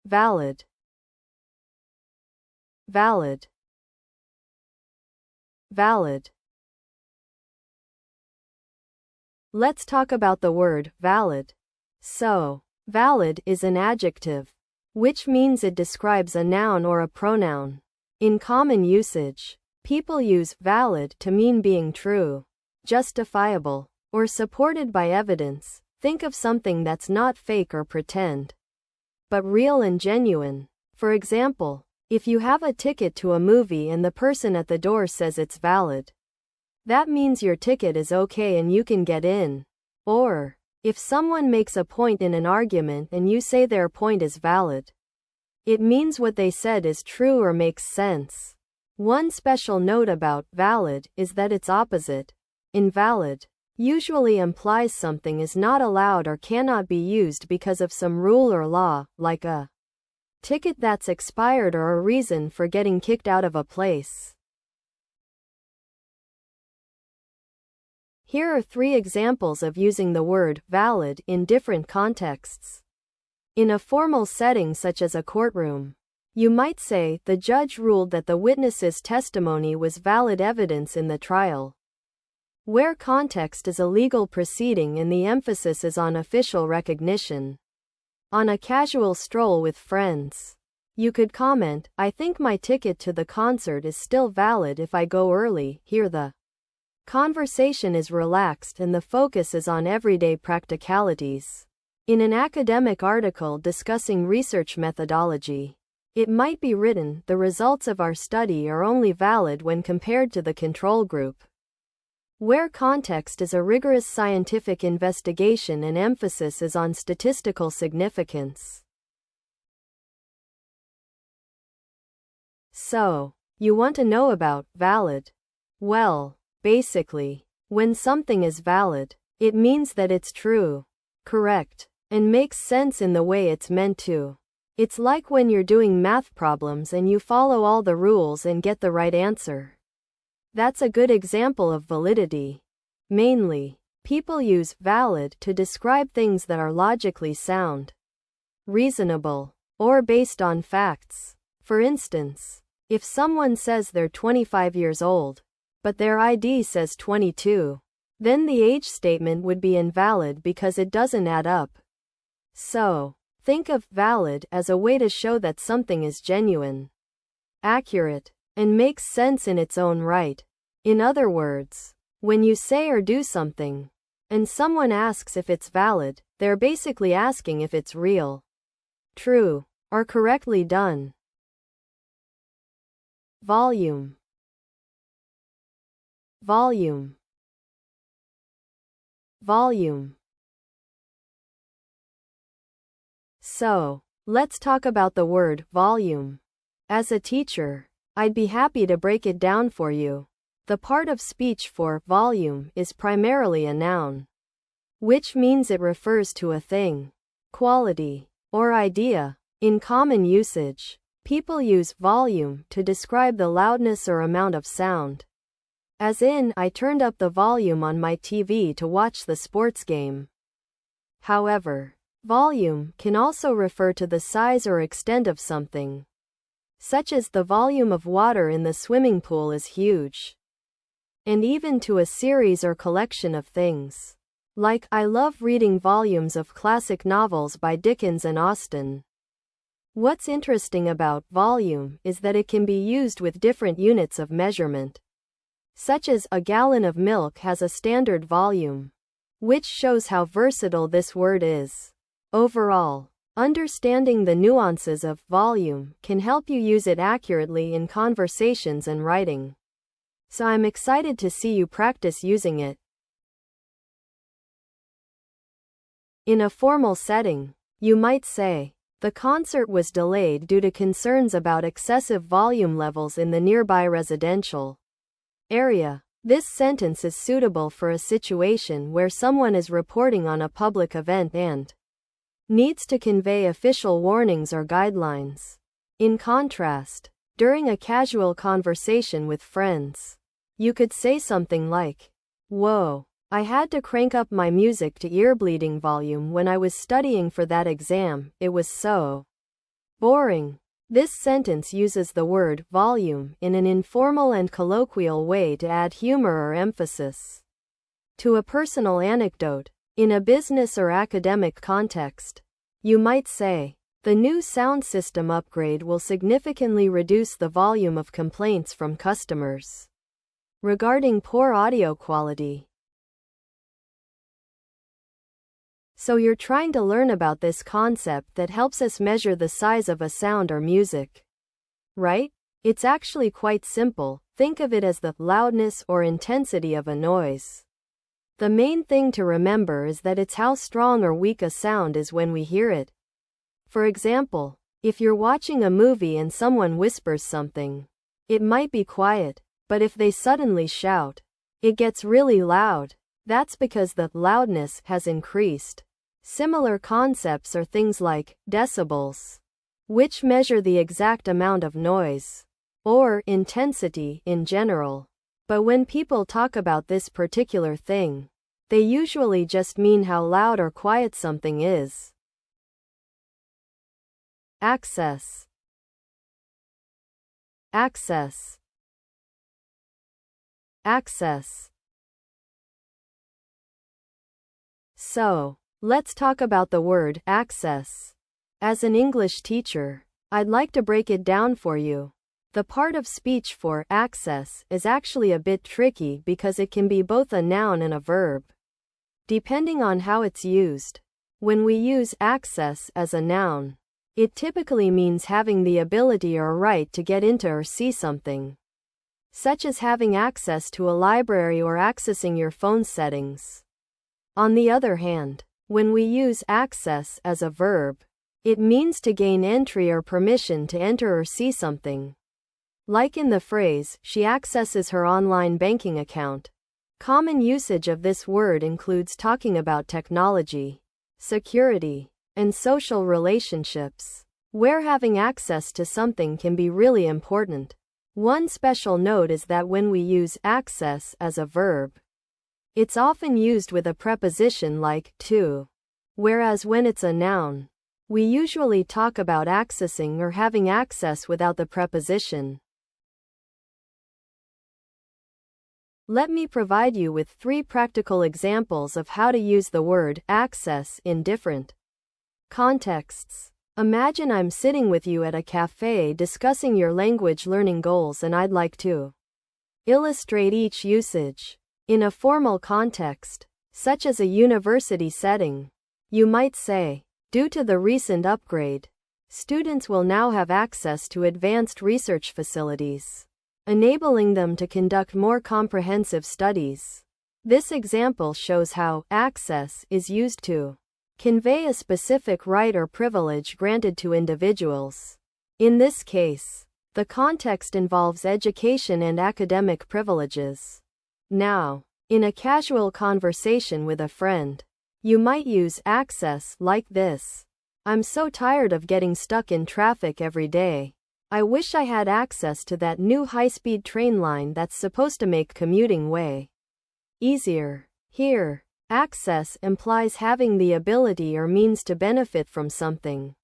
valid, valid, valid. Let's talk about the word valid. So, valid is an adjective, which means it describes a noun or a pronoun. In common usage, people use valid to mean being true, justifiable, or supported by evidence. Think of something that's not fake or pretend, but real and genuine. For example, if you have a ticket to a movie and the person at the door says it's valid, that means your ticket is okay and you can get in. Or, if someone makes a point in an argument and you say their point is valid, it means what they said is true or makes sense. One special note about valid is that its opposite, invalid, usually implies something is not allowed or cannot be used because of some rule or law, like a ticket that's expired or a reason for getting kicked out of a place. Here are 3 examples of using the word valid in different contexts. In a formal setting such as a courtroom, you might say, the judge ruled that the witness's testimony was valid evidence in the trial. Where context is a legal proceeding and the emphasis is on official recognition. On a casual stroll with friends, you could comment, I think my ticket to the concert is still valid if I go early. Here the conversation is relaxed and the focus is on everyday practicalities. In an academic article discussing research methodology, it might be written, the results of our study are only valid when compared to the control group. Where context is a rigorous scientific investigation and emphasis is on statistical significance. So, you want to know about valid? Well, basically, when something is valid, it means that it's true, correct, and makes sense in the way it's meant to. It's like when you're doing math problems and you follow all the rules and get the right answer. That's a good example of validity. Mainly, people use valid to describe things that are logically sound, reasonable, or based on facts. For instance, if someone says they're 25 years old, but their ID says 22, then the age statement would be invalid because it doesn't add up. So, think of valid as a way to show that something is genuine, accurate, and makes sense in its own right. In other words, when you say or do something, and someone asks if it's valid, they're basically asking if it's real, true, or correctly done. Volume, volume, volume. So, let's talk about the word volume. As a teacher, I'd be happy to break it down for you. The part of speech for volume is primarily a noun, which means it refers to a thing, quality, or idea. In common usage, people use volume to describe the loudness or amount of sound. As in, I turned up the volume on my TV to watch the sports game. However, volume can also refer to the size or extent of something, such as the volume of water in the swimming pool is huge, and even to a series or collection of things. Like, I love reading volumes of classic novels by Dickens and Austen. What's interesting about volume is that it can be used with different units of measurement, such as a gallon of milk has a standard volume, which shows how versatile this word is. Overall, understanding the nuances of volume can help you use it accurately in conversations and writing. So I'm excited to see you practice using it. In a formal setting, you might say, the concert was delayed due to concerns about excessive volume levels in the nearby residential area. This sentence is suitable for a situation where someone is reporting on a public event and needs to convey official warnings or guidelines. In contrast, during a casual conversation with friends, you could say something like, "Whoa, I had to crank up my music to ear-bleeding volume when I was studying for that exam, it was so Boring. This sentence uses the word volume in an informal and colloquial way to add humor or emphasis to a personal anecdote. In a business or academic context, you might say, the new sound system upgrade will significantly reduce the volume of complaints from customers regarding poor audio quality. So you're trying to learn about this concept that helps us measure the size of a sound or music, right? It's actually quite simple. Think of it as the loudness or intensity of a noise. The main thing to remember is that it's how strong or weak a sound is when we hear it. For example, if you're watching a movie and someone whispers something, it might be quiet, but if they suddenly shout, it gets really loud. That's because the loudness has increased. Similar concepts are things like decibels, which measure the exact amount of noise, or intensity in general. But when people talk about this particular thing, they usually just mean how loud or quiet something is. Access. Access. Access. So, let's talk about the word access. As an English teacher, I'd like to break it down for you. The part of speech for access is actually a bit tricky because it can be both a noun and a verb, depending on how it's used. When we use access as a noun, it typically means having the ability or right to get into or see something, such as having access to a library or accessing your phone settings. On the other hand, when we use access as a verb, it means to gain entry or permission to enter or see something. Like in the phrase, she accesses her online banking account. Common usage of this word includes talking about technology, security, and social relationships, where having access to something can be really important. One special note is that when we use access as a verb, it's often used with a preposition like to, whereas when it's a noun, we usually talk about accessing or having access without the preposition. Let me provide you with 3 practical examples of how to use the word access in different contexts. Imagine I'm sitting with you at a cafe discussing your language learning goals, and I'd like to illustrate each usage. In a formal context, such as a university setting, you might say, due to the recent upgrade, students will now have access to advanced research facilities, enabling them to conduct more comprehensive studies. This example shows how access is used to convey a specific right or privilege granted to individuals. In this case, the context involves education and academic privileges. Now, in a casual conversation with a friend, you might use access like this. I'm so tired of getting stuck in traffic every day. I wish I had access to that new high-speed train line that's supposed to make commuting way easier. Here, access implies having the ability or means to benefit from something.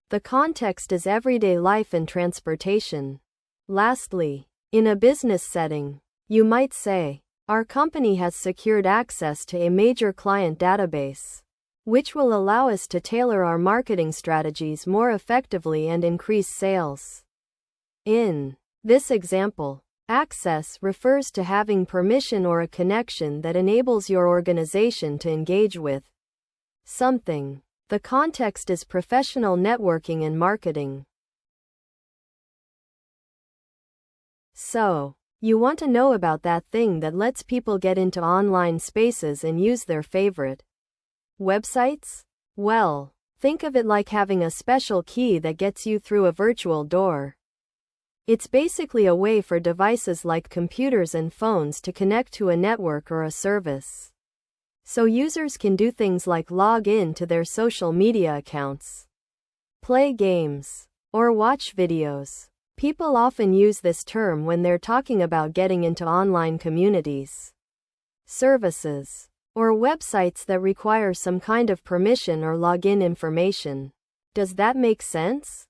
The context is everyday life and transportation. Lastly, in a business setting, you might say, our company has secured access to a major client database, which will allow us to tailor our marketing strategies more effectively and increase sales. In this example, access refers to having permission or a connection that enables your organization to engage with something. The context is professional networking and marketing. So, you want to know about that thing that lets people get into online spaces and use their favorite websites? Well, think of it like having a special key that gets you through a virtual door. It's basically a way for devices like computers and phones to connect to a network or a service, so users can do things like log in to their social media accounts, play games, or watch videos. People often use this term when they're talking about getting into online communities, services, or websites that require some kind of permission or login information. Does that make sense?